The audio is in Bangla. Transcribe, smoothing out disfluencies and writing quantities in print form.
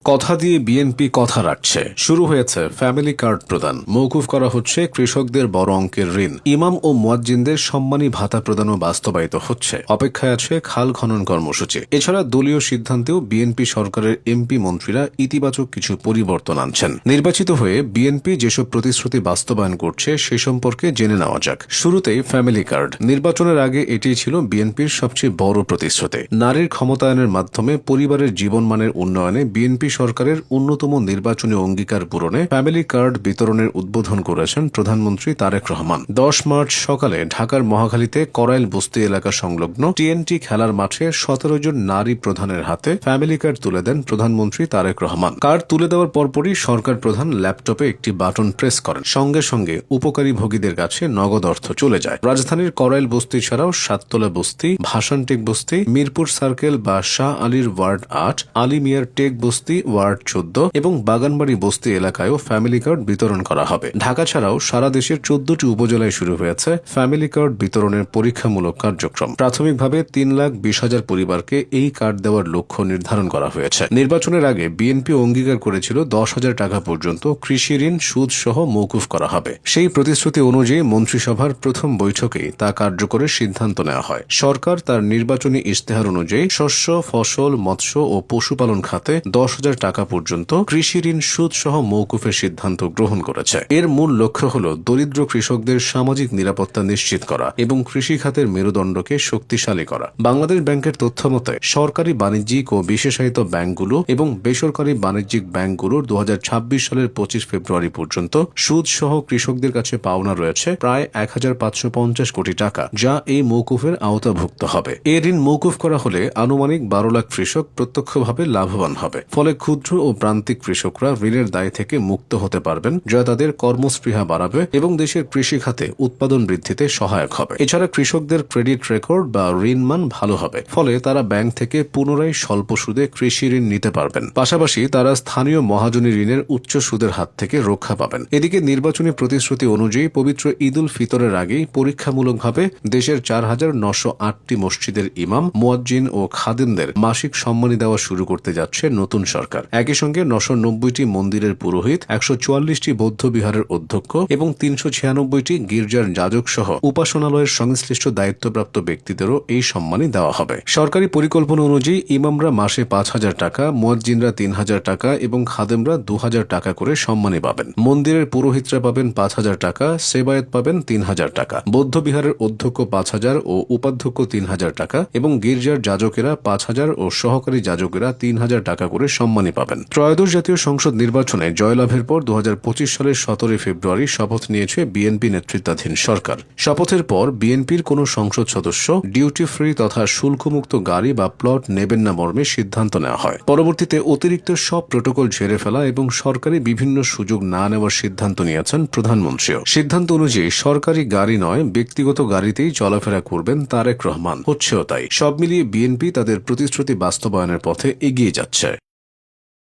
কথা দিয়ে বিএনপি কথা রাখছে। শুরু হয়েছে ফ্যামিলি কার্ড প্রদান, মওকুফ করা হচ্ছে কৃষকদের বড় অঙ্কের ঋণ, ইমাম ও মুয়াজ্জিনদের সম্মানী ভাতা প্রদানও বাস্তবায়িত হচ্ছে। অপেক্ষায় আছে খাল খনন কর্মসূচি। এছাড়া দলীয় সিদ্ধান্তেও বিএনপি সরকারের এমপি মন্ত্রীরা ইতিবাচক কিছু পরিবর্তন আনছেন। নির্বাচিত হয়ে বিএনপি যেসব প্রতিশ্রুতি বাস্তবায়ন করছে সে সম্পর্কে জেনে নেওয়া যাক। শুরুতেই ফ্যামিলি কার্ড। নির্বাচনের আগে এটি ছিল বিএনপির সবচেয়ে বড় প্রতিশ্রুতি। নারীর ক্ষমতায়নের মাধ্যমে পরিবারের জীবনমানের উন্নয়নে বিএনপি সরকারের অন্যতম নির্বাচনী অঙ্গীকার পূরণে ফ্যামিলি কার্ড বিতরণের উদ্বোধন করেছেন প্রধানমন্ত্রী তারেক রহমান। 10 মার্চ সকালে ঢাকার মহাখালীতে করাইল বস্তি এলাকা সংলগ্ন টিএনটি খেলার মাঠে 17 জন নারী প্রধানের হাতে ফ্যামিলি কার্ড তুলে দেন প্রধানমন্ত্রী তারেক রহমান। কার্ড তুলে দেওয়ার পরপরই সরকার প্রধান ল্যাপটপে একটি বাটন প্রেস করেন। সঙ্গে সঙ্গে উপকারী ভোগীদের কাছে নগদ অর্থ চলে যায়। রাজধানীর করাইল বস্তি ছাড়াও সাততলা বস্তি, ভাসানটেক বস্তি, মিরপুর সার্কেল বা শাহ আলীর ওয়ার্ড 8, আলী মিয়ার টেক বস্তি ওয়ার্ড 14 এবং বাগানবাড়ি বস্তি এলাকায়ও ফ্যামিলি কার্ড বিতরণ করা হবে। ঢাকা ছাড়াও সারা দেশের 14টি উপজেলায় শুরু হয়েছে ফ্যামিলি কার্ড বিতরণের পরীক্ষামূলক কার্যক্রম। প্রাথমিকভাবে 3,20,000 পরিবারকে এই কার্ড দেওয়ার লক্ষ্য নির্ধারণ করা হয়েছে। নির্বাচনের আগে বিএনপি অঙ্গীকার করেছিল 10,000 টাকা পর্যন্ত কৃষি ঋণ সুদ সহ মওকুফ করা হবে। সেই প্রতিশ্রুতি অনুযায়ী মন্ত্রিসভার প্রথম বৈঠকেই তা কার্যকরের সিদ্ধান্ত নেওয়া হয়। সরকার তার নির্বাচনী ইশতেহার অনুযায়ী শস্য, ফসল, মৎস্য ও পশুপালন খাতে 10,000 টাকা পর্যন্ত কৃষি ঋণ সুদ সহ মওকুফের সিদ্ধান্ত গ্রহণ করেছে। এর মূল লক্ষ্য হল দরিদ্র কৃষকদের সামাজিক নিরাপত্তা নিশ্চিত করা এবং কৃষি খাতের মেরুদণ্ডকে শক্তিশালী করা। বাংলাদেশ ব্যাংকের তথ্য মতে সরকারি বাণিজ্যিক ও বিশেষায়িত ব্যাংকগুলো এবং বেসরকারি বাণিজ্যিক ব্যাংকগুলোর 2026 সালের 25 ফেব্রুয়ারি পর্যন্ত সুদ সহ কৃষকদের কাছে পাওনা রয়েছে প্রায় 1,550 কোটি টাকা, যা এই মওকুফের আওতাভুক্ত হবে। এ ঋণ মওকুফ করা হলে আনুমানিক 12 লাখ কৃষক প্রত্যক্ষভাবে লাভবান হবে। ফলে ক্ষুদ্র ও প্রান্তিক কৃষকরা ঋণের দায় থেকে মুক্ত হতে পারবেন, যা তাদের কর্মস্পৃহা বাড়াবে এবং দেশের কৃষি খাতে উৎপাদন বৃদ্ধিতে সহায়ক হবে। এছাড়া কৃষকদের ক্রেডিট রেকর্ড বা ঋণ মান ভালো হবে। ফলে তারা ব্যাংক থেকে পুনরায় স্বল্প সুদে কৃষি ঋণ নিতে পারবেন। পাশাপাশি তারা স্থানীয় মহাজনী ঋণের উচ্চ সুদের হাত থেকে রক্ষা পাবেন। এদিকে নির্বাচনী প্রতিশ্রুতি অনুযায়ী পবিত্র ঈদ উল ফিতরের আগেই পরীক্ষামূলকভাবে দেশের 4,908টি মসজিদের ইমাম, মুয়াজ্জিন ও খাদেমদের মাসিক সম্মানী দেওয়া শুরু করতে যাচ্ছে নতুন সরকার। একই সঙ্গে 990টি মন্দিরের পুরোহিত, 144টি বৌদ্ধ বিহারের অধ্যক্ষ এবং 396টি গির্জার যাজক সহ উপাসনালয়ের সংশ্লিষ্ট দায়িত্বপ্রাপ্ত ব্যক্তিদেরও এই সম্মানী দেওয়া হবে। সরকারি পরিকল্পনা অনুযায়ী ইমামরা মাসে 5,000 টাকা, মুয়াজ্জিনরা 3,000 টাকা এবং খাদেমরা 2,000 টাকা করে সম্মানী পাবেন। মন্দিরের পুরোহিতরা পাবেন 5,000 টাকা, সেবায়েত পাবেন 3,000 টাকা, বৌদ্ধ বিহারের অধ্যক্ষ 5,000 ও উপাধ্যক্ষ 3,000 টাকা এবং গির্জার যাজকেরা 5,000 ও সহকারী যাজকেরা 3,000 টাকা করে সম্মানী পাবেন। ত্রয়োদশ জাতীয় সংসদ নির্বাচনে জয়লাভের পর 2025 সালের 17 ফেব্রুয়ারি শপথ নিয়েছে বিএনপি নেতৃত্বাধীন সরকার। শপথের পর বিএনপির কোনো সংসদ সদস্য ডিউটি ফ্রি তথা শুল্কমুক্ত গাড়ি বা প্লট নেবেন না মর্মে সিদ্ধান্ত নেওয়া হয়। পরবর্তীতে অতিরিক্ত সব প্রোটোকল ঝেড়ে ফেলা এবং সরকারি বিভিন্ন সুযোগ না নেওয়ার সিদ্ধান্ত নিয়েছেন প্রধানমন্ত্রীও। সিদ্ধান্ত অনুযায়ী সরকারি গাড়ি নয়, ব্যক্তিগত গাড়িতেই চলাফেরা করবেন তারেক রহমান। হচ্ছেও তাই। সব মিলিয়ে বিএনপি তাদের প্রতিশ্রুতি বাস্তবায়নের পথে এগিয়ে যাচ্ছে।